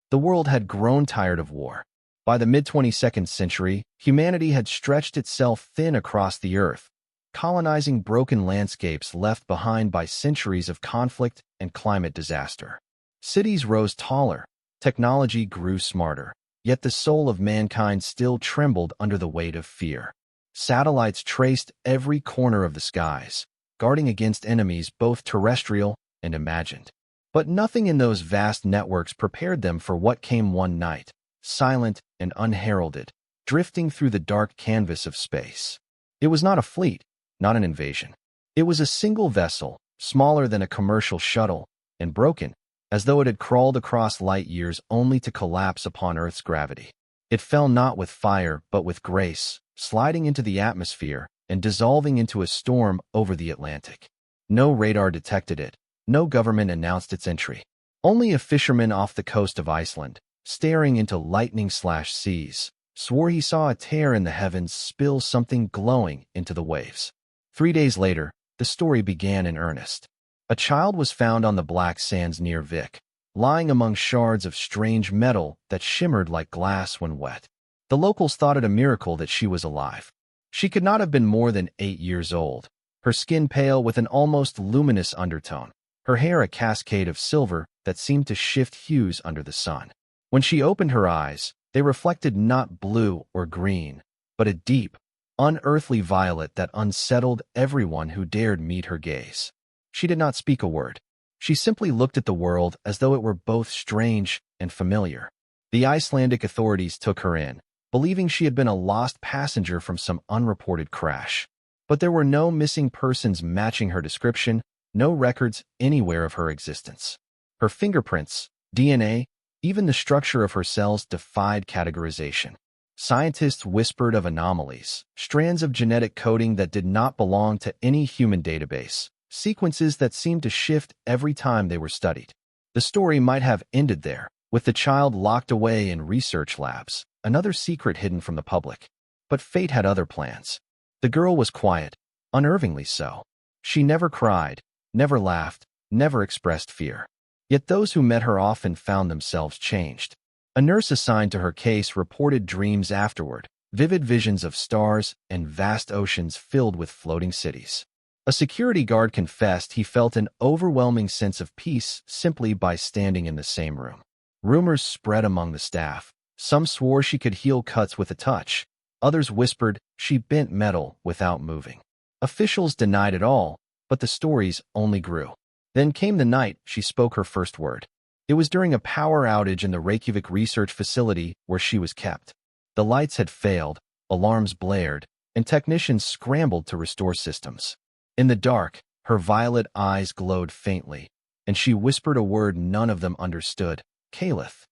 The world had grown tired of war. By the mid-22nd century, humanity had stretched itself thin across the earth, colonizing broken landscapes left behind by centuries of conflict and climate disaster. Cities rose taller, technology grew smarter, yet the soul of mankind still trembled under the weight of fear. Satellites traced every corner of the skies, guarding against enemies both terrestrial and imagined. But nothing in those vast networks prepared them for what came one night, silent and unheralded, drifting through the dark canvas of space. It was not a fleet, not an invasion. It was a single vessel, smaller than a commercial shuttle, and broken, as though it had crawled across light years only to collapse upon Earth's gravity. It fell not with fire but with grace, sliding into the atmosphere and dissolving into a storm over the Atlantic. No radar detected it. No government announced its entry. Only a fisherman off the coast of Iceland, staring into lightning-seas, swore he saw a tear in the heavens spill something glowing into the waves. 3 days later, the story began in earnest. A child was found on the black sands near Vik, lying among shards of strange metal that shimmered like glass when wet. The locals thought it a miracle that she was alive. She could not have been more than 8 years old, her skin pale with an almost luminous undertone, her hair a cascade of silver that seemed to shift hues under the sun. When she opened her eyes, they reflected not blue or green, but a deep, unearthly violet that unsettled everyone who dared meet her gaze. She did not speak a word. She simply looked at the world as though it were both strange and familiar. The Icelandic authorities took her in, believing she had been a lost passenger from some unreported crash. But there were no missing persons matching her description, no records anywhere of her existence. Her fingerprints, DNA, even the structure of her cells defied categorization. Scientists whispered of anomalies, strands of genetic coding that did not belong to any human database, sequences that seemed to shift every time they were studied. The story might have ended there, with the child locked away in research labs, another secret hidden from the public. But fate had other plans. The girl was quiet, unnervingly so. She never cried, never laughed, never expressed fear. Yet those who met her often found themselves changed. A nurse assigned to her case reported dreams afterward, vivid visions of stars and vast oceans filled with floating cities. A security guard confessed he felt an overwhelming sense of peace simply by standing in the same room. Rumors spread among the staff. Some swore she could heal cuts with a touch. Others whispered she bent metal without moving. Officials denied it all, but the stories only grew. Then came the night she spoke her first word. It was during a power outage in the Reykjavik research facility where she was kept. The lights had failed, alarms blared, and technicians scrambled to restore systems. In the dark, her violet eyes glowed faintly, and she whispered a word none of them understood, Caliph.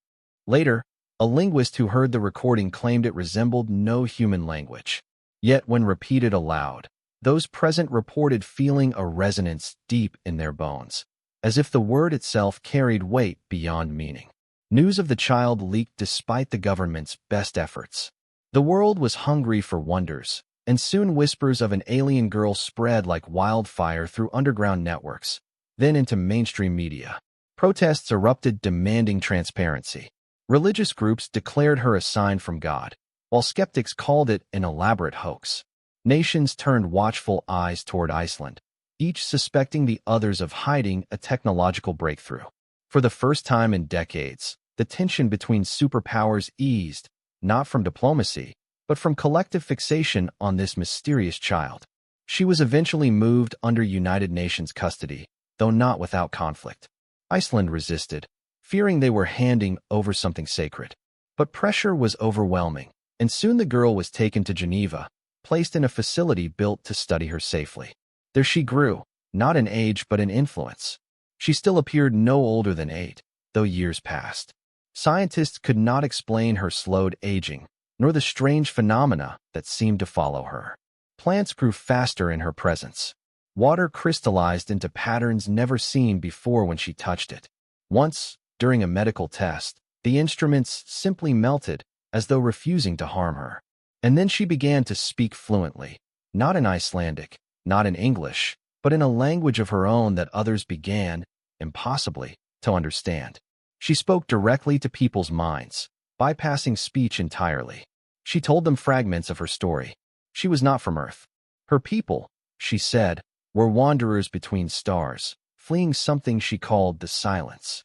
Later, a linguist who heard the recording claimed it resembled no human language. Yet when repeated aloud, those present reported feeling a resonance deep in their bones, as if the word itself carried weight beyond meaning. News of the child leaked despite the government's best efforts. The world was hungry for wonders, and soon whispers of an alien girl spread like wildfire through underground networks, then into mainstream media. Protests erupted demanding transparency. Religious groups declared her a sign from God, while skeptics called it an elaborate hoax. Nations turned watchful eyes toward Iceland, each suspecting the others of hiding a technological breakthrough. For the first time in decades, the tension between superpowers eased, not from diplomacy, but from collective fixation on this mysterious child. She was eventually moved under United Nations custody, though not without conflict. Iceland resisted, fearing they were handing over something sacred. But pressure was overwhelming, and soon the girl was taken to Geneva, placed in a facility built to study her safely. There she grew, not in age but in influence. She still appeared no older than 8, though years passed. Scientists could not explain her slowed aging, nor the strange phenomena that seemed to follow her. Plants grew faster in her presence. Water crystallized into patterns never seen before when she touched it. Once, during a medical test, the instruments simply melted, as though refusing to harm her. And then she began to speak fluently, not in Icelandic, not in English, but in a language of her own that others began, impossibly, to understand. She spoke directly to people's minds, bypassing speech entirely. She told them fragments of her story. She was not from Earth. Her people, she said, were wanderers between stars, fleeing something she called the silence.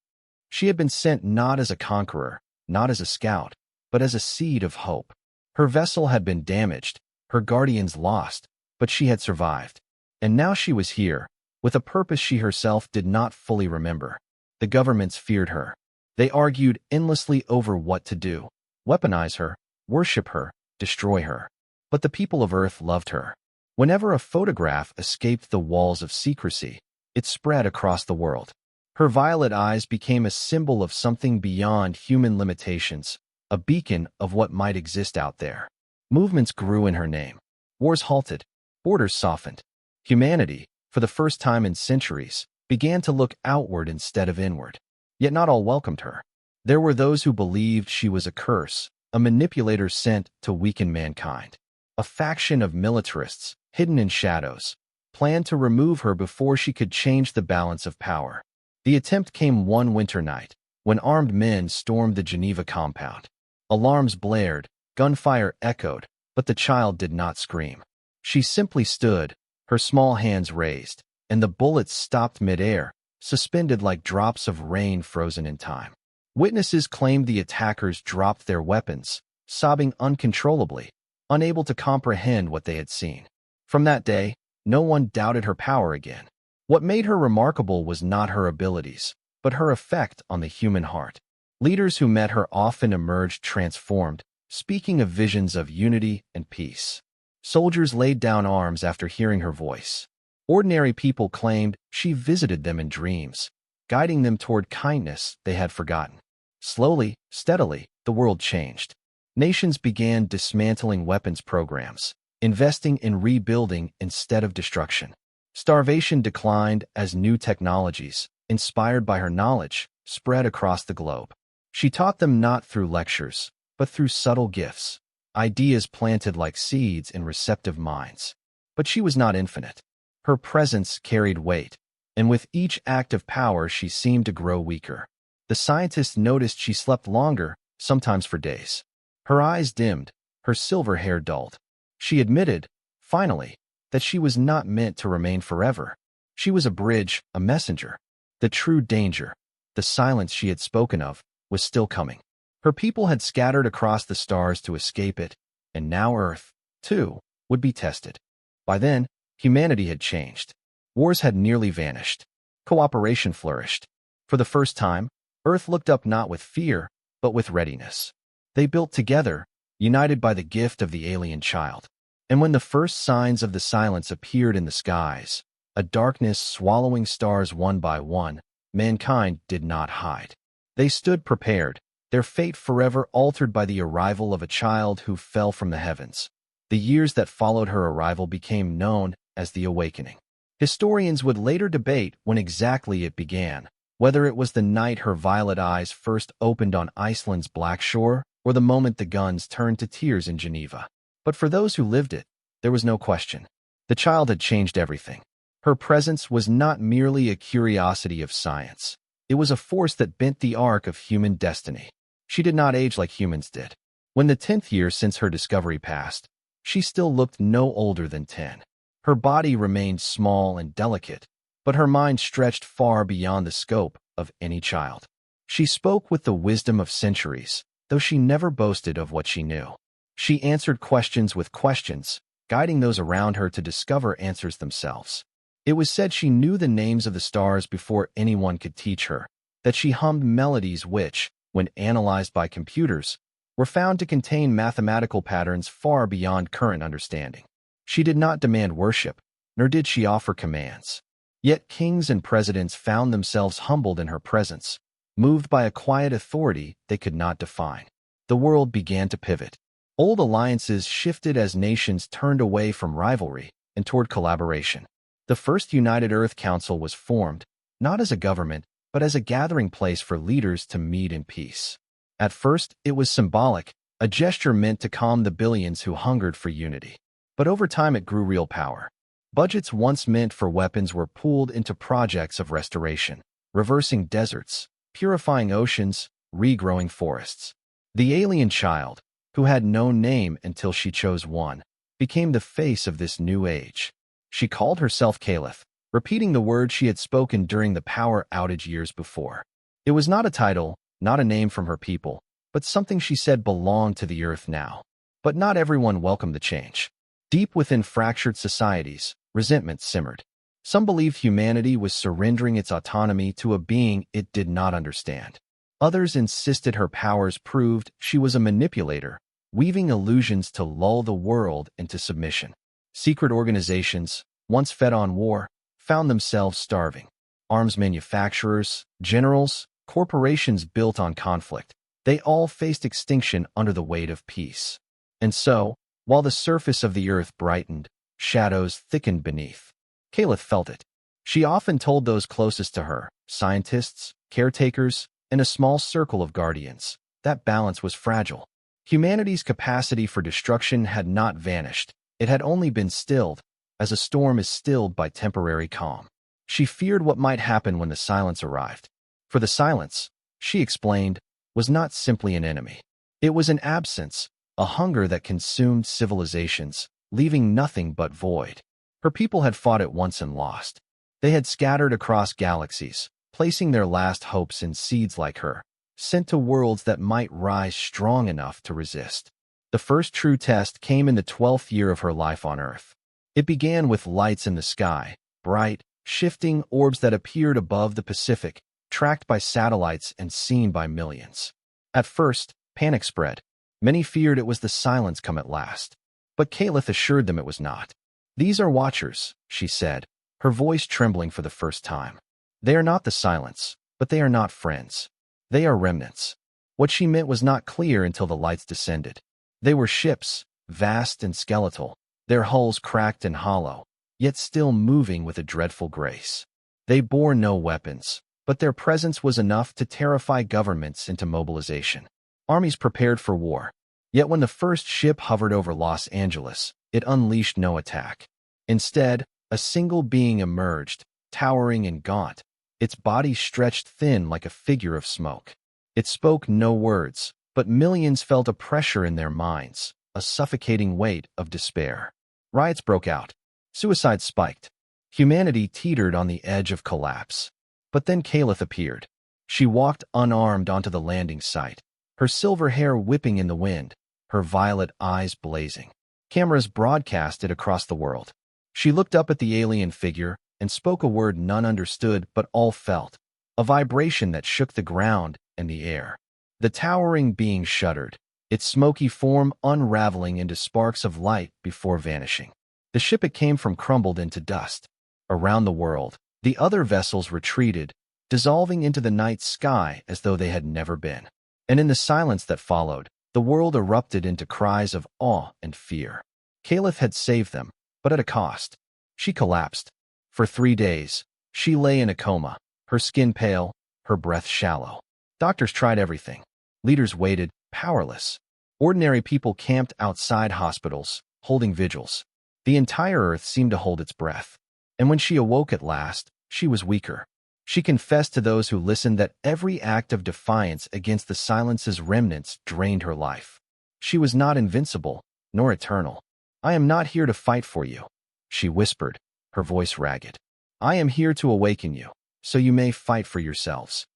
She had been sent not as a conqueror, not as a scout, but as a seed of hope. Her vessel had been damaged, her guardians lost, but she had survived. And now she was here, with a purpose she herself did not fully remember. The governments feared her. They argued endlessly over what to do: weaponize her, worship her, destroy her. But the people of Earth loved her. Whenever a photograph escaped the walls of secrecy, it spread across the world. Her violet eyes became a symbol of something beyond human limitations, a beacon of what might exist out there. Movements grew in her name. Wars halted. Borders softened. Humanity, for the first time in centuries, began to look outward instead of inward. Yet not all welcomed her. There were those who believed she was a curse, a manipulator sent to weaken mankind. A faction of militarists, hidden in shadows, planned to remove her before she could change the balance of power. The attempt came one winter night, when armed men stormed the Geneva compound. Alarms blared, gunfire echoed, but the child did not scream. She simply stood, her small hands raised, and the bullets stopped midair, suspended like drops of rain frozen in time. Witnesses claimed the attackers dropped their weapons, sobbing uncontrollably, unable to comprehend what they had seen. From that day, no one doubted her power again. What made her remarkable was not her abilities, but her effect on the human heart. Leaders who met her often emerged transformed, speaking of visions of unity and peace. Soldiers laid down arms after hearing her voice. Ordinary people claimed she visited them in dreams, guiding them toward kindness they had forgotten. Slowly, steadily, the world changed. Nations began dismantling weapons programs, investing in rebuilding instead of destruction. Starvation declined as new technologies, inspired by her knowledge, spread across the globe. She taught them not through lectures, but through subtle gifts, ideas planted like seeds in receptive minds. But she was not infinite. Her presence carried weight, and with each act of power she seemed to grow weaker. The scientists noticed she slept longer, sometimes for days. Her eyes dimmed, her silver hair dulled. She admitted, finally, that she was not meant to remain forever. She was a bridge, a messenger. The true danger, the silence she had spoken of, was still coming. Her people had scattered across the stars to escape it, and now Earth, too, would be tested. By then, humanity had changed. Wars had nearly vanished. Cooperation flourished. For the first time, Earth looked up not with fear, but with readiness. They built together, united by the gift of the alien child. And when the first signs of the silence appeared in the skies, a darkness swallowing stars one by one, mankind did not hide. They stood prepared, their fate forever altered by the arrival of a child who fell from the heavens. The years that followed her arrival became known as the awakening. Historians would later debate when exactly it began, whether it was the night her violet eyes first opened on Iceland's black shore, or the moment the guns turned to tears in Geneva. But for those who lived it, there was no question. The child had changed everything. Her presence was not merely a curiosity of science. It was a force that bent the arc of human destiny. She did not age like humans did. When the 10th year since her discovery passed, she still looked no older than 10. Her body remained small and delicate, but her mind stretched far beyond the scope of any child. She spoke with the wisdom of centuries, though she never boasted of what she knew. She answered questions with questions, guiding those around her to discover answers themselves. It was said she knew the names of the stars before anyone could teach her, that she hummed melodies which, when analyzed by computers, were found to contain mathematical patterns far beyond current understanding. She did not demand worship, nor did she offer commands. Yet kings and presidents found themselves humbled in her presence, moved by a quiet authority they could not define. The world began to pivot. Old alliances shifted as nations turned away from rivalry and toward collaboration. The first United Earth Council was formed, not as a government, but as a gathering place for leaders to meet in peace. At first, it was symbolic, a gesture meant to calm the billions who hungered for unity. But over time it grew real power. Budgets once meant for weapons were pooled into projects of restoration, reversing deserts, purifying oceans, regrowing forests. The alien child, who had no name until she chose one, became the face of this new age. She called herself Caliph, repeating the words she had spoken during the power outage years before. It was not a title, not a name from her people, but something she said belonged to the earth now. But not everyone welcomed the change. Deep within fractured societies, resentment simmered. Some believed humanity was surrendering its autonomy to a being it did not understand. Others insisted her powers proved she was a manipulator, weaving illusions to lull the world into submission. Secret organizations, once fed on war, found themselves starving. Arms manufacturers, generals, corporations built on conflict, they all faced extinction under the weight of peace. And so, while the surface of the earth brightened, shadows thickened beneath. Caliph felt it. She often told those closest to her, scientists, caretakers, and a small circle of guardians, that balance was fragile. Humanity's capacity for destruction had not vanished. It had only been stilled, as a storm is stilled by temporary calm. She feared what might happen when the silence arrived. For the silence, she explained, was not simply an enemy. It was an absence, a hunger that consumed civilizations, leaving nothing but void. Her people had fought it once and lost. They had scattered across galaxies, placing their last hopes in seeds like her, sent to worlds that might rise strong enough to resist. The first true test came in the 12th year of her life on Earth. It began with lights in the sky, bright, shifting orbs that appeared above the Pacific, tracked by satellites and seen by millions. At first, panic spread. Many feared it was the silence come at last. But Caliph assured them it was not. "These are watchers," she said, her voice trembling for the first time. "They are not the silence, but they are not friends. They are remnants." What she meant was not clear until the lights descended. They were ships, vast and skeletal, their hulls cracked and hollow, yet still moving with a dreadful grace. They bore no weapons, but their presence was enough to terrify governments into mobilization. Armies prepared for war. Yet when the first ship hovered over Los Angeles, it unleashed no attack. Instead, a single being emerged, towering and gaunt, its body stretched thin like a figure of smoke. It spoke no words, but millions felt a pressure in their minds, a suffocating weight of despair. Riots broke out. Suicide spiked. Humanity teetered on the edge of collapse. But then Caliph appeared. She walked unarmed onto the landing site, her silver hair whipping in the wind, her violet eyes blazing. Cameras broadcast it across the world. She looked up at the alien figure and spoke a word none understood but all felt, a vibration that shook the ground and the air. The towering being shuddered, its smoky form unraveling into sparks of light before vanishing. The ship it came from crumbled into dust. Around the world, the other vessels retreated, dissolving into the night sky as though they had never been. And in the silence that followed, the world erupted into cries of awe and fear. Caliph had saved them, but at a cost. She collapsed. For 3 days, she lay in a coma, her skin pale, her breath shallow. Doctors tried everything. Leaders waited, powerless. Ordinary people camped outside hospitals, holding vigils. The entire earth seemed to hold its breath. And when she awoke at last, she was weaker. She confessed to those who listened that every act of defiance against the silence's remnants drained her life. She was not invincible, nor eternal. "I am not here to fight for you," she whispered, her voice ragged. "I am here to awaken you, so you may fight for yourselves."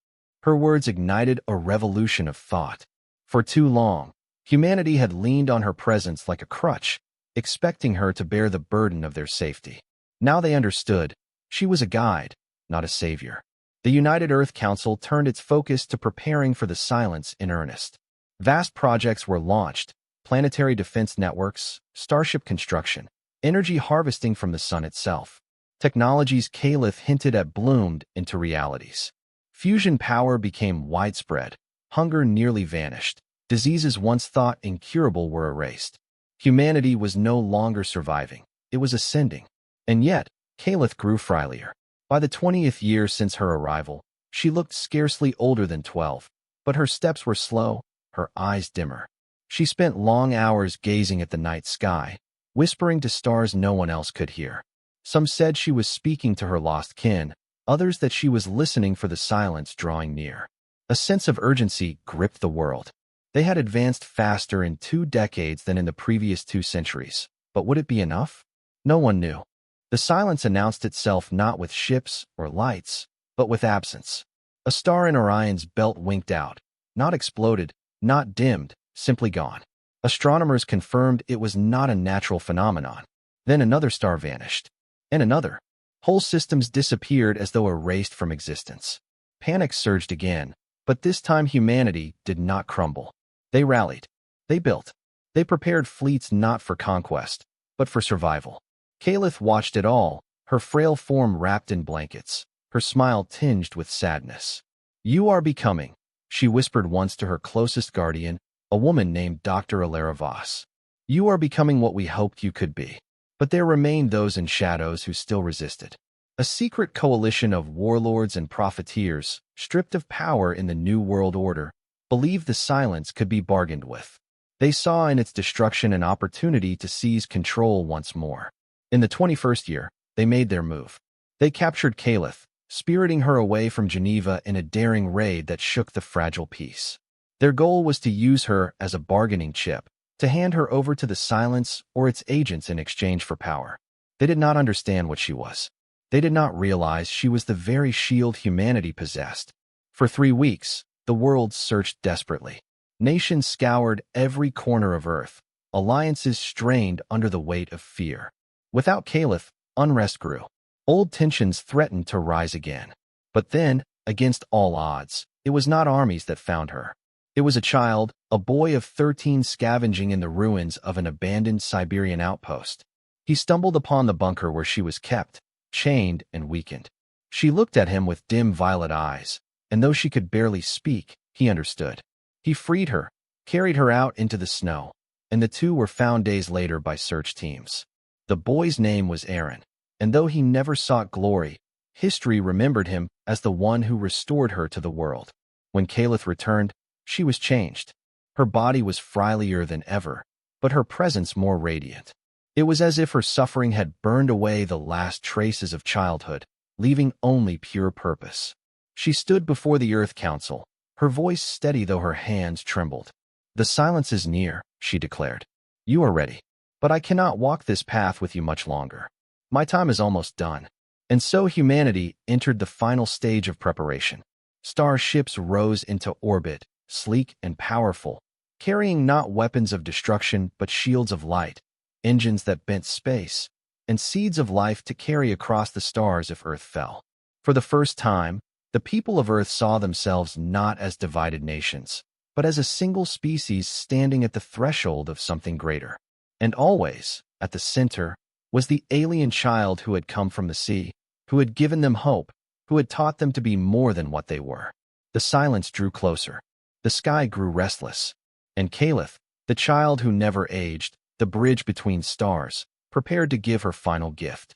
Her words ignited a revolution of thought. For too long, humanity had leaned on her presence like a crutch, expecting her to bear the burden of their safety. Now they understood. She was a guide, not a savior. The United Earth Council turned its focus to preparing for the silence in earnest. Vast projects were launched: planetary defense networks, starship construction, energy harvesting from the sun itself. Technologies Caliph hinted at bloomed into realities. Fusion power became widespread. Hunger nearly vanished. Diseases once thought incurable were erased. Humanity was no longer surviving. It was ascending. And yet, Caliph grew frilier. By the 20th year since her arrival, she looked scarcely older than 12, but her steps were slow, her eyes dimmer. She spent long hours gazing at the night sky, whispering to stars no one else could hear. Some said she was speaking to her lost kin, others that she was listening for the silence drawing near. A sense of urgency gripped the world. They had advanced faster in 2 decades than in the previous 2 centuries. But would it be enough? No one knew. The silence announced itself not with ships or lights, but with absence. A star in Orion's belt winked out. Not exploded, not dimmed, simply gone. Astronomers confirmed it was not a natural phenomenon. Then another star vanished. And another. Whole systems disappeared as though erased from existence. Panic surged again, but this time humanity did not crumble. They rallied. They built. They prepared fleets not for conquest, but for survival. Caliph watched it all, her frail form wrapped in blankets, her smile tinged with sadness. "You are becoming," she whispered once to her closest guardian, a woman named Dr. Alara Voss. "You are becoming what we hoped you could be." But there remained those in shadows who still resisted. A secret coalition of warlords and profiteers, stripped of power in the New World Order, believed the silence could be bargained with. They saw in its destruction an opportunity to seize control once more. In the 21st year, they made their move. They captured Caliph, spiriting her away from Geneva in a daring raid that shook the fragile peace. Their goal was to use her as a bargaining chip, to hand her over to the silence or its agents in exchange for power. They did not understand what she was. They did not realize she was the very shield humanity possessed. For 3 weeks, the world searched desperately. Nations scoured every corner of Earth. Alliances strained under the weight of fear. Without Caliph, unrest grew. Old tensions threatened to rise again. But then, against all odds, it was not armies that found her. It was a child, a boy of 13 scavenging in the ruins of an abandoned Siberian outpost. He stumbled upon the bunker where she was kept, chained and weakened. She looked at him with dim violet eyes, and though she could barely speak, he understood. He freed her, carried her out into the snow, and the two were found days later by search teams. The boy's name was Aaron, and though he never sought glory, history remembered him as the one who restored her to the world. When Caliph returned, she was changed. Her body was frilier than ever, but her presence more radiant. It was as if her suffering had burned away the last traces of childhood, leaving only pure purpose. She stood before the Earth Council, her voice steady though her hands trembled. "The silence is near," she declared. "You are ready. But I cannot walk this path with you much longer. My time is almost done." And so humanity entered the final stage of preparation. Starships rose into orbit, sleek and powerful, carrying not weapons of destruction but shields of light, engines that bent space, and seeds of life to carry across the stars if Earth fell. For the first time, the people of Earth saw themselves not as divided nations, but as a single species standing at the threshold of something greater. And always, at the center, was the alien child who had come from the sea, who had given them hope, who had taught them to be more than what they were. The silence drew closer. The sky grew restless. And Caliph, the child who never aged, the bridge between stars, prepared to give her final gift.